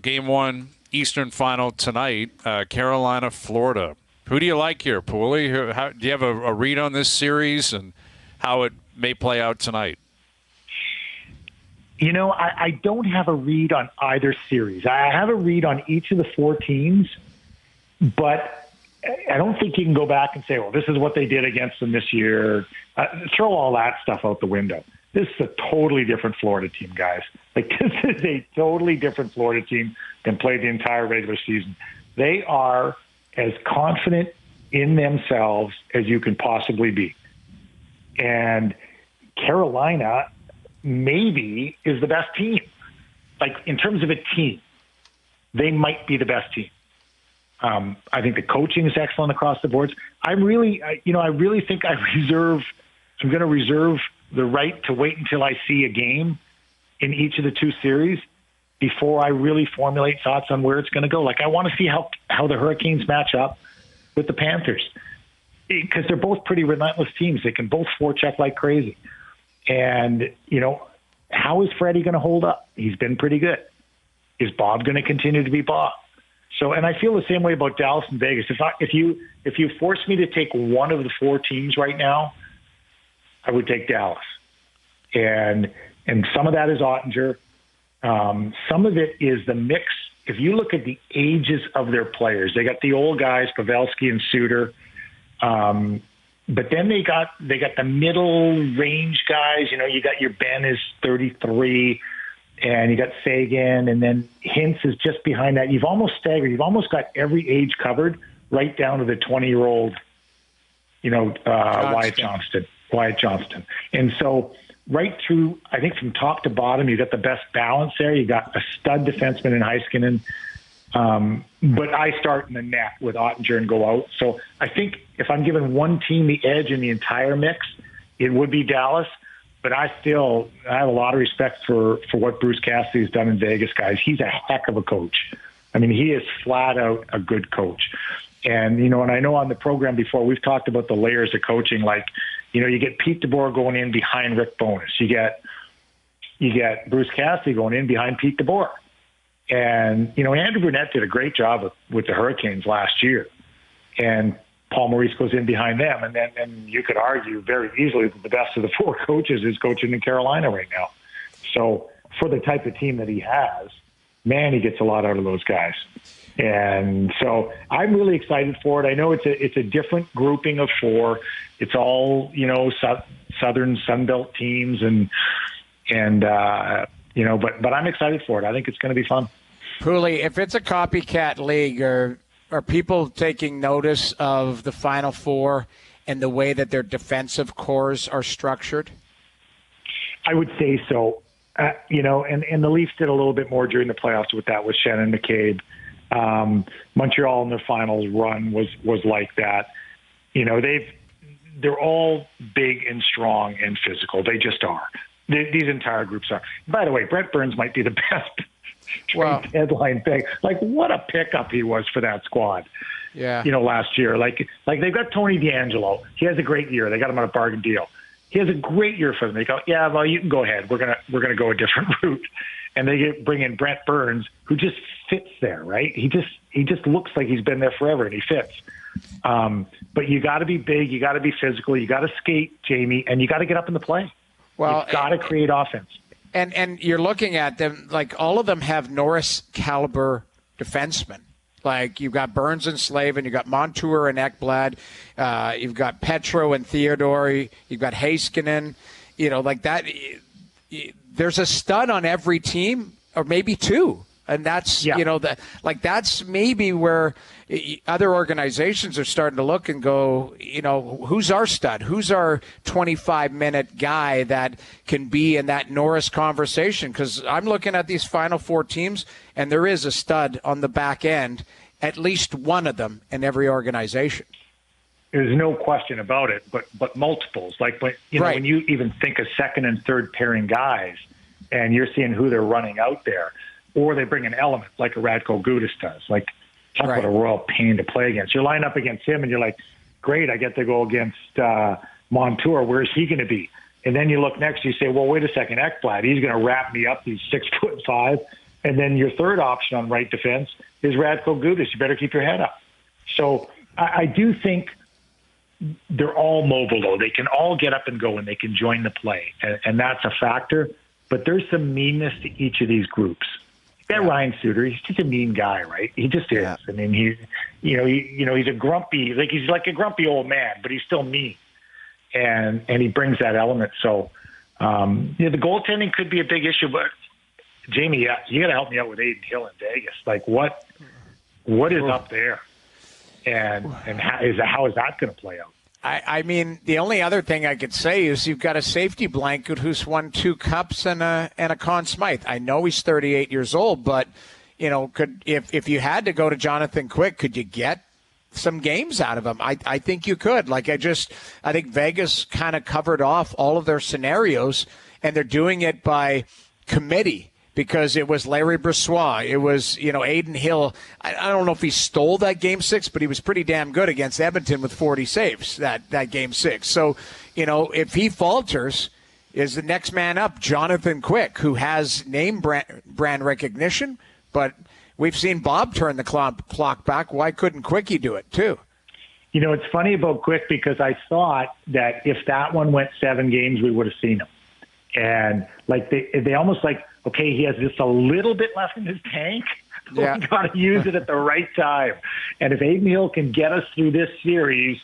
Game 1 Eastern Final tonight, Carolina, Florida. Who do you like here, Poulin? Do you have a read on this series and how it may play out tonight? I don't have a read on either series. I have a read on each of the 4 teams, but I don't think you can go back and say, well, this is what they did against them this year. Throw all that stuff out the window. This is a totally different Florida team, guys. Like, this is a totally different Florida team than played the entire regular season. They are as confident in themselves as you can possibly be. And Carolina maybe is the best team. Like, in terms of a team, they might be the best team. I think the coaching is excellent across the boards. I really think I'm going to reserve the right to wait until I see a game in each of the 2 series before I really formulate thoughts on where it's going to go. Like, I want to see how the Hurricanes match up with the Panthers, because they're both pretty relentless teams. They can both forecheck like crazy. And, how is Freddie going to hold up? He's been pretty good. Is Bob going to continue to be Bob? So, and I feel the same way about Dallas and Vegas. If you force me to take one of the 4 teams right now, I would take Dallas. And some of that is Ottinger. Some of it is the mix. If you look at the ages of their players, they got the old guys, Pavelski and Suter. But then they got the middle range guys. You got your Ben is 33, and you got Sagan, and then Hintz is just behind that. You've almost staggered. You've almost got every age covered, right down to the 20-year-old, Wyatt Johnston. And so right through, I think from top to bottom, you got the best balance there. You got a stud defenseman in Heiskanen. But I start in the net with Ottinger and go out. So I think if I'm giving one team the edge in the entire mix, it would be Dallas. But I have a lot of respect for what Bruce Cassidy's done in Vegas, guys. He's a heck of a coach. I mean, he is flat out a good coach. And, and I know on the program before, we've talked about the layers of coaching. Like, you get Pete DeBoer going in behind Rick Bowness. You get Bruce Cassidy going in behind Pete DeBoer. And, Andrew Brunette did a great job with the Hurricanes last year. And Paul Maurice goes in behind them. And you could argue very easily that the best of the 4 coaches is coaching in Carolina right now. So for the type of team that he has, man, he gets a lot out of those guys. And so I'm really excited for it. I know it's a different grouping of 4. It's all, Southern Sunbelt teams but I'm excited for it. I think it's going to be fun. Poulin, if it's a copycat league, are people taking notice of the Final Four and the way that their defensive cores are structured? I would say so. And the Leafs did a little bit more during the playoffs with that, with Shannon McCabe. Montreal in their finals run was like that. They're all big and strong and physical. They just are. These entire groups are. By the way, Brent Burns might be the best trade deadline pick. Like, what a pickup he was for that squad. Yeah. Last year. Like they've got Tony DeAngelo. He has a great year. They got him on a bargain deal. He has a great year for them. They go, yeah, well, you can go ahead. We're gonna go a different route. And they bring in Brent Burns, who just fits there, right? He just looks like he's been there forever, and he fits. But you got to be big, you got to be physical, you got to skate, Jamie, and you got to get up in the play. Well, you've got to create offense. And you're looking at them, like, all of them have Norris caliber defensemen. Like, you've got Burns and Slavin, you've got Montour and Ekblad, you've got Petro and Theodore, you've got Heiskanen, like that. There's a stud on every team, or maybe 2. And that's, that's maybe where other organizations are starting to look and go, who's our stud? Who's our 25-minute guy that can be in that Norris conversation? Because I'm looking at these Final Four teams, and there is a stud on the back end, at least one of them in every organization. There's no question about it, but multiples. Like, when you even think of second and third pairing guys, and you're seeing who they're running out there, or they bring an element like a Radko Gudas does. Like, talk about a royal pain to play against. You line up against him, and you're like, great, I get to go against Montour. Where's he going to be? And then you look next, you say, well, wait a second, Ekblad, he's going to wrap me up. He's 6'5", And then your third option on right defense is Radko Gudas. You better keep your head up. So I do think they're all mobile, though. They can all get up and go, and they can join the play, and that's a factor. But there's some meanness to each of these groups. That Ryan Suter, he's just a mean guy, right? He just is. I mean, he's a grumpy, he's like a grumpy old man, but he's still mean, and he brings that element. So, the goaltending could be a big issue. But Jamie, you got to help me out with Aiden Hill in Vegas. Like, what is up there? And how is that going to play out? I mean, the only other thing I could say is you've got a safety blanket who's won 2 cups and a Conn Smythe. I know he's 38 years old, but if you had to go to Jonathan Quick, could you get some games out of him? I think you could. I think Vegas kind of covered off all of their scenarios, and they're doing it by committee. Because it was Larry Brossoit, it was, Aiden Hill. I don't know if he stole that Game 6, but he was pretty damn good against Edmonton with 40 saves that Game 6. So, if he falters, is the next man up Jonathan Quick, who has name brand recognition, but we've seen Bob turn the clock back. Why couldn't Quickie do it too? It's funny about Quick because I thought that if that one went 7 games, we would have seen him. And they almost okay, he has just a little bit left in his tank. Yeah. We've got to use it at the right time. And if Aiden Hill can get us through this series,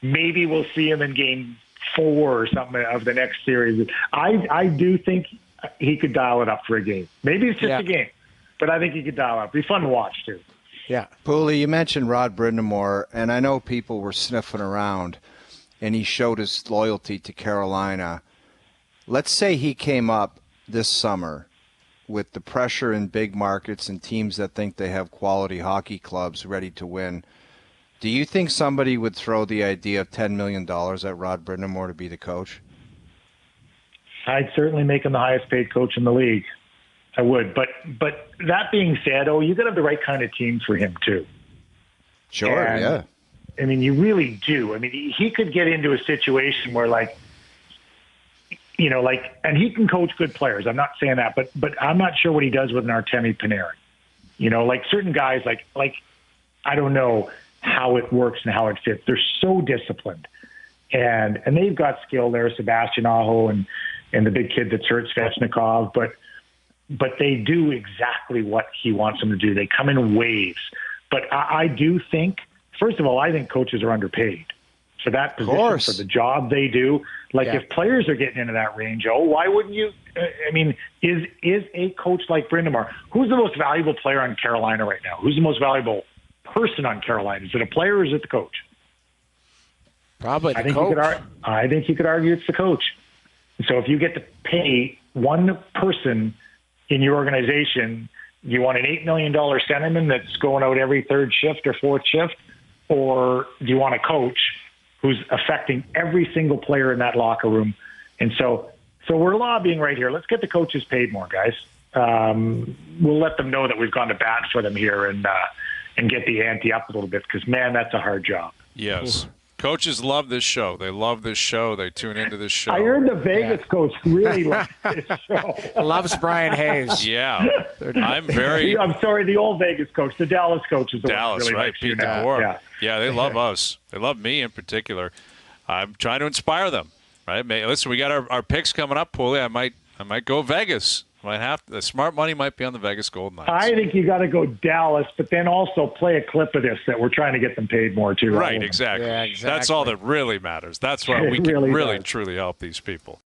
maybe we'll see him in Game 4 or something of the next series. I do think he could dial it up for a game. Maybe it's just a game, but I think he could dial it up. It'd be fun to watch, too. Yeah. Poulin, you mentioned Rod Brind'Amour, and I know people were sniffing around, and he showed his loyalty to Carolina. Let's say he came up this summer with the pressure in big markets and teams that think they have quality hockey clubs ready to win. Do you think somebody would throw the idea of $10 million at Rod Brind'Amour to be the coach? I'd certainly make him the highest paid coach in the league. I would. But that being said, you got to have the right kind of team for him, too. Sure, yeah. I mean, you really do. I mean, he could get into a situation where, and he can coach good players. I'm not saying that, but I'm not sure what he does with an Artemi Panarin. Certain guys, I don't know how it works and how it fits. They're so disciplined, and they've got skill there, Sebastian Aho and the big kid that's hurt, Svechnikov. But they do exactly what he wants them to do. They come in waves. But I do think, first of all, I think coaches are underpaid for that position, for the job they do. If players are getting into that range, why wouldn't you? I mean, is a coach like Brind'Amour, who's the most valuable player on Carolina right now? Who's the most valuable person on Carolina? Is it a player or is it the coach? Probably the coach. I think you could argue it's the coach. So if you get to pay one person in your organization, you want an $8 million centerman that's going out every third shift or fourth shift, or do you want a coach who's affecting every single player in that locker room? And so we're lobbying right here. Let's get the coaches paid more, guys. We'll let them know that we've gone to bat for them here and get the ante up a little bit because, man, that's a hard job. Yes. Coaches love this show. They love this show. They tune into this show. I heard the Vegas coach really loves this show. Loves Bryan Hayes. Yeah. I'm sorry, the old Vegas coach. The Dallas coach is the Dallas, one really right? Pete DeBoer. Yeah, they love us. They love me in particular. I'm trying to inspire them, right? Listen, we got our picks coming up, Poulin. I might go Vegas. The smart money might be on the Vegas Golden Knights. I think you got to go Dallas, but then also play a clip of this that we're trying to get them paid more too. Right, exactly. Yeah, exactly. That's all that really matters. That's why we can really truly help these people.